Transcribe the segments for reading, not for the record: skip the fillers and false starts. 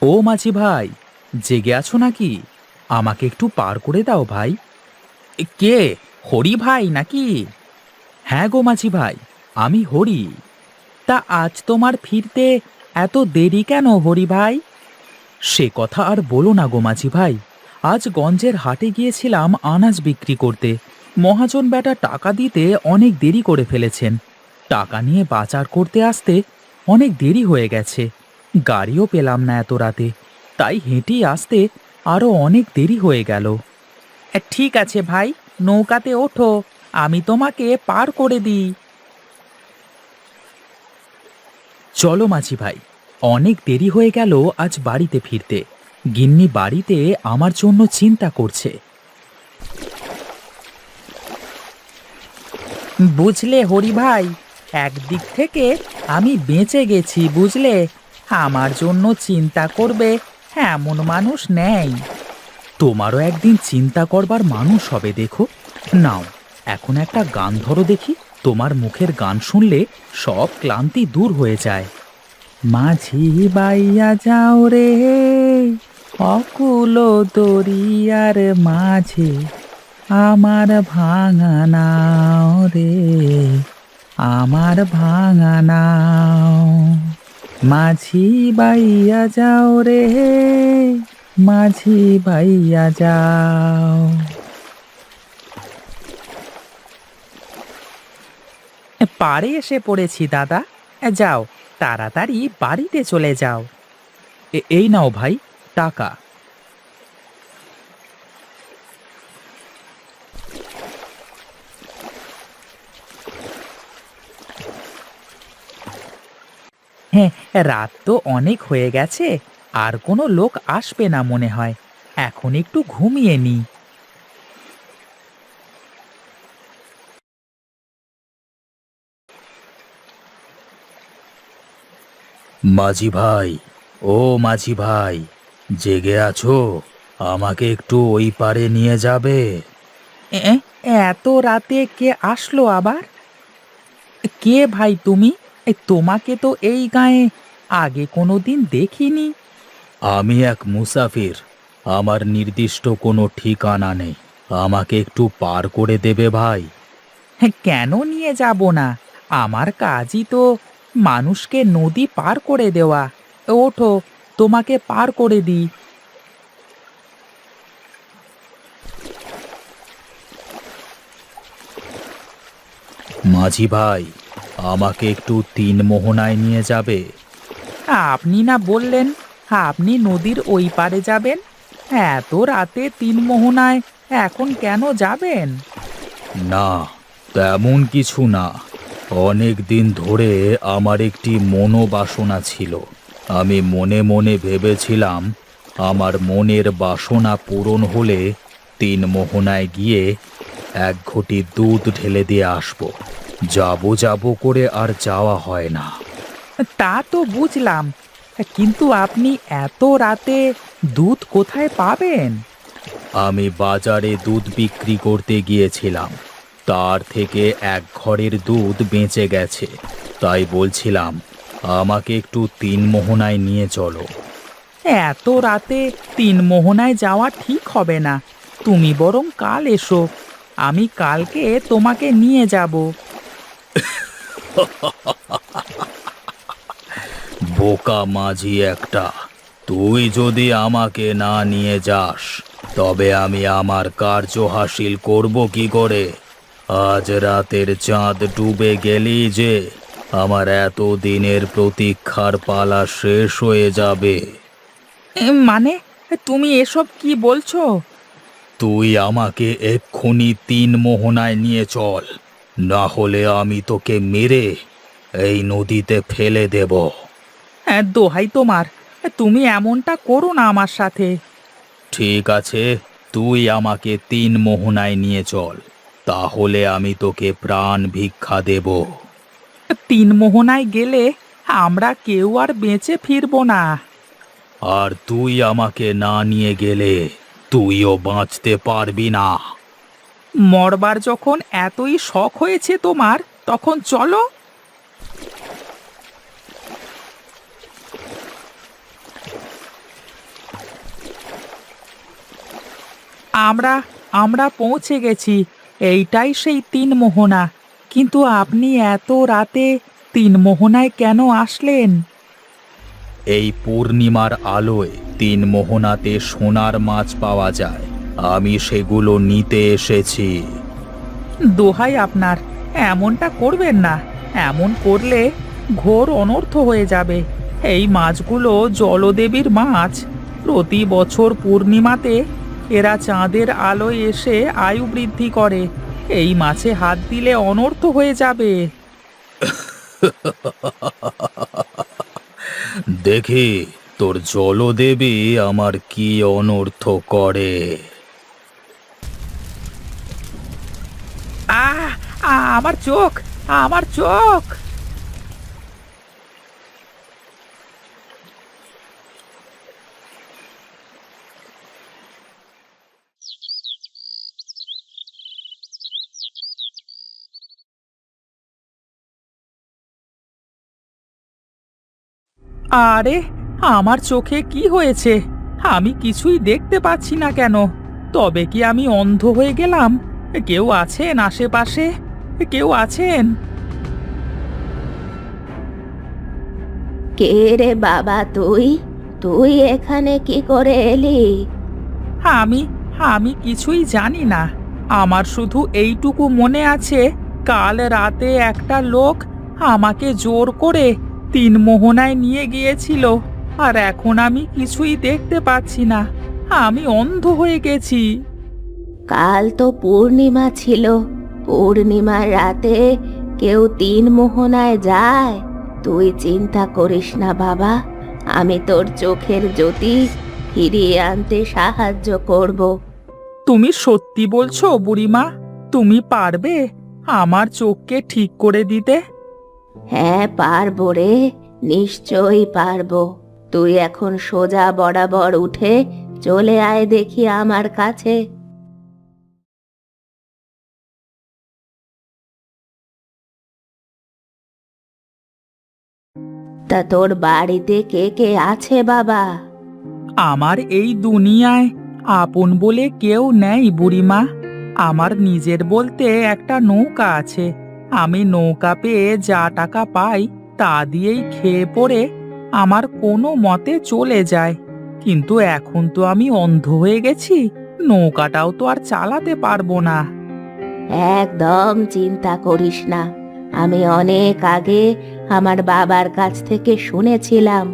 ও মাঝি ভাই, জেগে আছো নাকি? আমাকে একটু পার করে দাও ভাই। কে? হরি ভাই নাকি? হ্যাঁ গো মাঝি ভাই, আমি হরি। তা আজ তোমার ফিরতে এত দেরি কেন হরি ভাই? সে কথা আর বলো না গো মাঝি ভাই। আজ গঞ্জের হাটে গিয়েছিলাম আনাজ বিক্রি করতে। মহাজন বেটা টাকা দিতে অনেক দেরি করে ফেলেছেন। টাকা নিয়ে বাজার করতে আসতে অনেক দেরি হয়ে গেছে। গাড়িও পেলাম না এত রাতে, তাই হেঁটেই আসতে আরো অনেক দেরি হয়ে গেল। ঠিক আছে ভাই, নৌকাতে ওঠো, আমি তোমাকে পার করে দিই। চলো মাঝি ভাই, অনেক দেরি হয়ে গেল আজ বাড়িতে ফিরতে। গিন্নি বাড়িতে আমার জন্য চিন্তা করছে। বুঝলে হরি ভাই, একদিক থেকে আমি বেঁচে গেছি বুঝলে। আমার জন্য চিন্তা করবে এমন মানুষ নেই। তোমারও একদিন চিন্তা করবার মানুষ হবে দেখো। নাও, এখন একটা গান ধরো দেখি। তোমার মুখের গান শুনলে সব ক্লান্তি দূর হয়ে যায়। মাঝি বাইয়া যাও রে, অকুল দরিয়ার মাঝে, আমার ভাঙা নাও রে, আমার ভাঙা নাও। মাঝি বাইয়া যাও রে, মাঝি বাইয়া যাও। পাড়ে এসে পড়েছি দাদা। যাও, তাড়াতাড়ি বাড়িতে চলে যাও। এই নাও ভাই, টাকা। হ্যাঁ, রাত তো অনেক হয়ে গেছে, আর কোনো লোক আসবে না মনে হয়। এখন একটু ঘুমিয়ে নি। মাঝি ভাই, ও মাঝি ভাই, জেগে আছো? আমাকে একটু ওই পারে নিয়ে যাবে? এ, এত রাতে কে আসলো আবার? কে ভাই তুমি? তোমাকে তো এই গায়ে আগে কোনোদিন দেখিনি। আমি এক মুসাফির। আমার নির্দিষ্ট কোনো ঠিকানা নেই। আমাকে একটু পার করে দেবে ভাই? কেন নিয়ে যাব না? আমার কাজই তো মানুষকে নদী পার করে দেওয়া। ওঠো, তোমাকে পার করে দিই। মাঝি ভাই, আমাকে একটু তিন মোহনায় নিয়ে যাবে? আপনি না বললেন আপনি নদীর ওই পারে যাবেন? এত রাতে তিন মোহনায় এখন কেন যাবেন? না, তেমন কিছু না। অনেক দিন ধরে আমার একটি মনোবাসনা ছিল। আমি মনে মনে ভেবেছিলাম আমার মনের বাসনা পূরণ হলে তিন মোহনায় গিয়ে এক ঘটি দুধ ঢেলে দিয়ে আসবো। যাবো যাবো করে আর যাওয়া হয় না। তা তো বুঝলাম, কিন্তু আপনি এত রাতে দুধ কোথায় পাবেন? আমি বাজারে দুধ বিক্রি করতে গিয়েছিলাম, তার থেকে এক ঘরের দুধ বেঁচে গেছে। তাই বলছিলাম আমাকে একটু তিন মোহনায় নিয়ে চলো। এত রাতে তিন মোহনায় যাওয়া ঠিক হবে না। তুমি বরং কাল এসো, আমি কালকে তোমাকে নিয়ে যাব। বোকা মাঝি একটা! তুই যদি আমাকে না নিয়ে যাস, তবে আমি আমার কার্য হাসিল করব কি করে? আজ রাতের চাঁদ ডুবে গেলি যে আমার এত দিনের প্রতীক্ষার পালা শেষ হয়ে যাবে। মানে, তুমি এসব কি বলছো? তুই আমাকে এক্ষুনি তিন মোহনায় নিয়ে চল, না হলে আমি তোকে মেরে এই নদীতে ফেলে দেব। দোহাই তোমার, তুমি এমনটা করো না আমার সাথে। ঠিক আছে, তুই আমাকে তিন মোহনায় নিয়ে চল, তাহলে আমি তোকে প্রাণ ভিক্ষা দেব। তিন মোহনায় গেলে আমরা কেউ আর বেঁচে ফিরবো না। আর তুই আমাকে না নিয়ে গেলে তুইও বাঁচতে পারবি না। মরবার যখন এতই শখ হয়েছে তোমার, তখন চলো। আমরা আমরা পৌঁছে গেছি। এইটাই সেই তিন মোহনা। কিন্তু আপনি এত রাতে তিন মোহনায় কেন আসলেন? এই পূর্ণিমার আলোয় তিন মোহনাতে সোনার মাছ পাওয়া যায়। আমি সেগুলো নিতে এসেছি। দোহাই আপনার, এমনটা করবেন না। এমন করলে ঘোর অনর্থ হয়ে যাবে। এই মাছগুলো জলদেবীর মাছ। প্রতি বছর পূর্ণিমাতে এরা চাঁদের আলোয় এসে আয়ু বৃদ্ধি করে। এই মাছে হাত দিলে অনর্থ হয়ে যাবে। দেখি তোর জলদেবী আমার কি অনর্থ করে। আহ আমার চোখ, আমার চোখ! আরে, আমার চোখে কি হয়েছে? আমি কিছুই দেখতে পাচ্ছি না কেন? তবে কি আমি অন্ধ হয়ে গেলাম? কেউ আছেন আশেপাশে? কেউ আছেন? কে রে বাবা, তুই তুই এখানে কি করে এলি? আমি আমি কিছুই জানি না। আমার শুধু এইটুকু মনে আছে, কাল রাতে একটা লোক আমাকে জোর করে তিন মোহনায় নিয়ে গিয়েছিল। আর এখন আমি কিছুই দেখতে পাচ্ছি না। আমি অন্ধ হয়ে গেছি। কাল তো পূর্ণিমা ছিল। পূর্ণিমার রাতে কেউ তিন মোহনায় যায়? তুই চিন্তা করিস না বাবা, আমি তোর চোখের জ্যোতি ফিরিয়ে আনতে সাহায্য করব। তুমি সত্যি বলছো বুড়িমা? তুমি পারবে আমার চোখকে ঠিক করে দিতে? হ্যাঁ পারবো রে, নিশ্চয়ই পারবো। তুই এখন সোজা বরাবর উঠে চলে আয় দেখি আমার কাছে। তা তোর বাড়িতে কে কে আছে বাবা? আমার এই দুনিয়ায় আপন বলে কেউ নেই বুড়িমা। আমার নিজের বলতে একটা নৌকা আছে। আমি নৌকা পেয়ে যা টাকা পাই তা দিয়েই খেয়ে পড়ে আমার কোনো মতে চলে যায়। কিন্তু এখন তো আমি অন্ধ হয়ে গেছি, নৌকাটাও তো আর চালাতে পারবো না। একদম চিন্তা করিস না। আমি অনেক আগে আমার বাবার কাছ থেকে শুনেছিলাম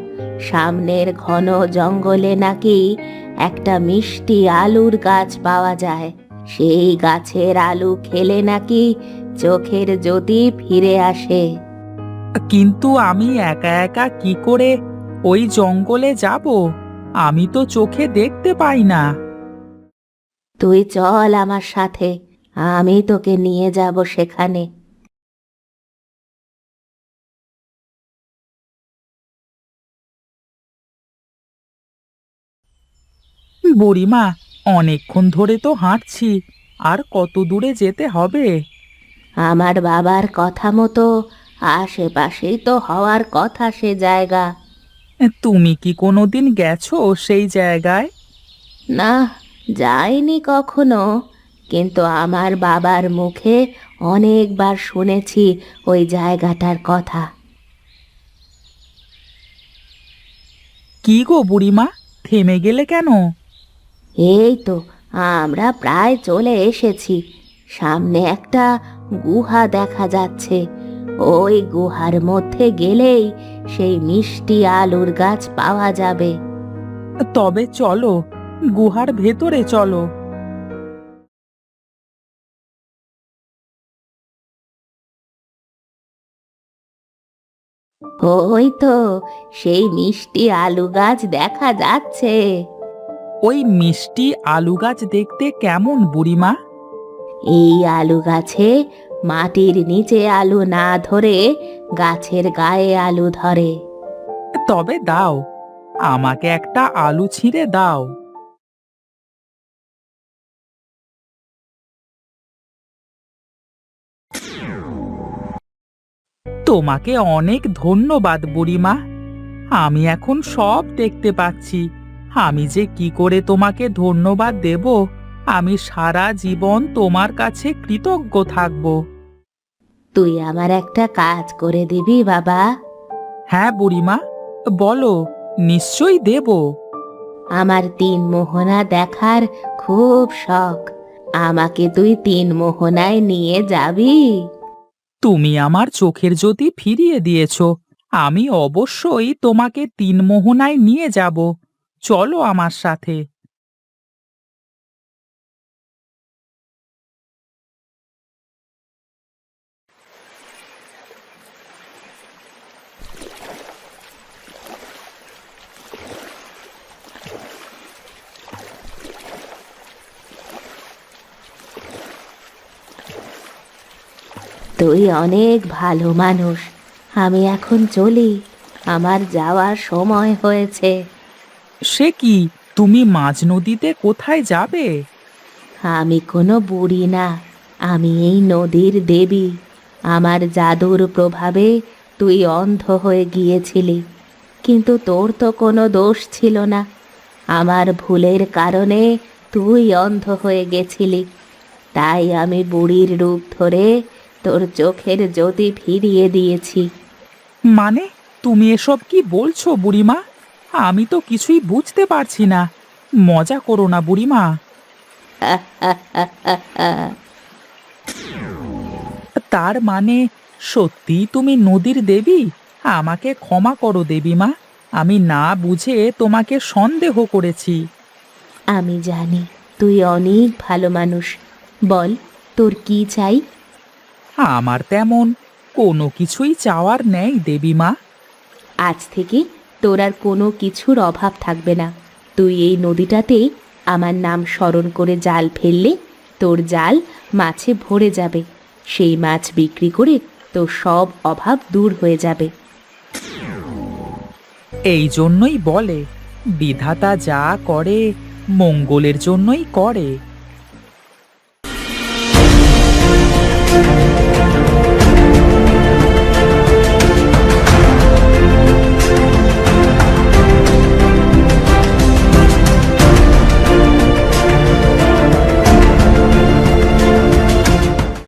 সামনের ঘন জঙ্গলে নাকি একটা মিষ্টি আলুর গাছ পাওয়া যায়। সেই গাছের আলু খেলে নাকি চোখের জ্যোতি ফিরে আসে। কিন্তু আমি একা একা কি করে ওই জঙ্গলে যাব? আমি তো চোখে দেখতে পাই না। তুই চল আমার সাথে, আমি তোকে নিয়ে যাব সেখানে। বুড়িমা, অনেকক্ষণ ধরে তো হাঁটছি, আর কত দূরে যেতে হবে? আমার বাবার কথা মতো আশেপাশেই তো হওয়ার কথা সে জায়গা। তুমি কি কোনোদিন গেছো সেই জায়গায়? না, যাইনি কখনো, কিন্তু আমার বাবার মুখে অনেকবার শুনেছি ওই জায়গাটার কথা। কি গো বুড়িমা, থেমে গেলে কেন? এই তো আমরা প্রায় চলে এসেছি। সামনে একটা গুহা দেখা যাচ্ছে। ওই গুহার মধ্যে গেলেই সেই মিষ্টি আলুর গাছ পাওয়া যাবে। তবে চলো, গুহার ভেতরে চলো। ওই তো সেই মিষ্টি আলু গাছ দেখা যাচ্ছে। ওই মিষ্টি আলু গাছ দেখতে কেমন বুড়িমা? এই আলু গাছে মাটির নিচে আলু না ধরে গাছের গায়ে আলু ধরে। তবে দাও, আমাকে একটা আলু ছিঁড়ে দাও। তোমাকে অনেক ধন্যবাদ বুড়িমা। আমি এখন সব দেখতে পাচ্ছি। আমি যে কি করে তোমাকে ধন্যবাদ দেব আমি সারা জীবন তোমার কাছে কৃতজ্ঞ থাকব। তুই আমার একটা কাজ করে দিবি বাবা? হ্যাঁ বুড়িমা, বলো, নিশ্চয়ই দেব। আমার তিন মোহনা দেখার খুব শখ। আমাকে তুই তিন মোহনায় নিয়ে যাবি? তুমি আমার চোখের জ্যোতি ফিরিয়ে দিয়েছ, আমি অবশ্যই তোমাকে তিন মোহনায় নিয়ে যাব। চলো আমার সাথে। তুই অনেক ভালো মানুষ। আমি এখন চলি, আমার যাওয়ার সময় হয়েছে। সে কি, তুমি মাঝ নদীতে কোথায় যাবে? আমি কোনো বুড়ি না, আমি এই নদীর দেবী। আমার জাদুর প্রভাবে তুই অন্ধ হয়ে গিয়েছিলি, কিন্তু তোর তো কোনো দোষ ছিল না। আমার ভুলের কারণে তুই অন্ধ হয়ে গেছিলি, তাই আমি বুড়ির রূপ ধরে তোর চোখের জ্যোতি ফিরিয়ে দিয়েছি। মানে, তুমি এসব কি বলছো বুড়িমা? আমি তো কিছুই বুঝতে পারছি না। মজা করো না বুড়িমা। তার মানে সত্যিই তুমি নদীর দেবী? আমাকে ক্ষমা করো দেবীমা, আমি না বুঝে তোমাকে সন্দেহ করেছি। আমি জানি তুই অনেক ভালো মানুষ। বল, তোর কি চাই? আমার তেমন কোনো কিছুই চাওয়ার নেই দেবীমা। আজ থেকে তোর আর কোনো কিছুর অভাব থাকবে না। তুই এই নদীটাতে আমার নাম স্মরণ করে জাল ফেললে তোর জাল মাছে ভরে যাবে। সেই মাছ বিক্রি করে তোর সব অভাব দূর হয়ে যাবে। এই জন্যই বলে, বিধাতা যা করে মঙ্গলের জন্যই করে।